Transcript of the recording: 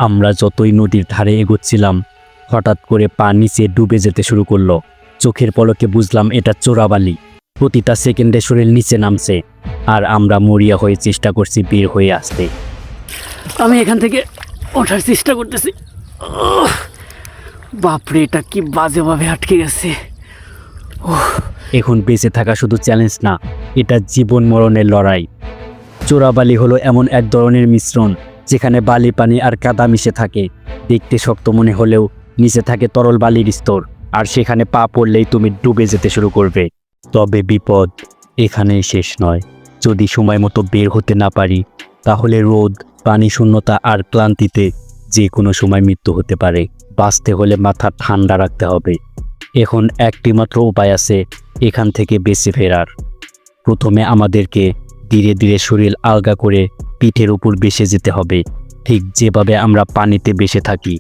আমরা যতই নদীর ধারে এগোচ্ছিলাম হঠাৎ করে পা নিচে ডুবে যেতে শুরু করলো। চোখের পলকে বুঝলাম এটা চোরাবালি। প্রতিটা সেকেন্ডে শরীর নিচে নামছে আর আমরা মরিয়া হয়ে চেষ্টা করছি বের হয়ে আসতে। আমি এখান থেকে ওঠার চেষ্টা করতেছি। বাপরে, এটা কি বাজেভাবে আটকে গেছে। এখন বেঁচে থাকা শুধু চ্যালেঞ্জ না, এটা জীবন মরণের লড়াই। চোরাবালি হলো এমন এক ধরনের মিশ্রণ যেখানে বালি, পানি আর কাদা মিশে থাকে। দেখতে শক্ত মনে হলেও নিচে থাকে তরল বালির স্তর, আর সেখানে পা পড়লেই তুমি ডুবে যেতে শুরু করবে। তবে বিপদ এখানেই শেষ নয়। যদি সময় মতো বের হতে না পারি তাহলে রোদ, পানি শূন্যতা আর ক্লান্তিতে যে কোনো সময় মৃত্যু হতে পারে। বাঁচতে হলে মাথা ঠান্ডা রাখতে হবে। এখন একটি মাত্র উপায় আছে এখান থেকে বেঁচে ফেরার। প্রথমে আমাদেরকে ধীরে ধীরে শরীর আলগা করে পিঠের উপর ভেসে যেতে হবে, ঠিক যেভাবে আমরা পানিতে ভেসে থাকি।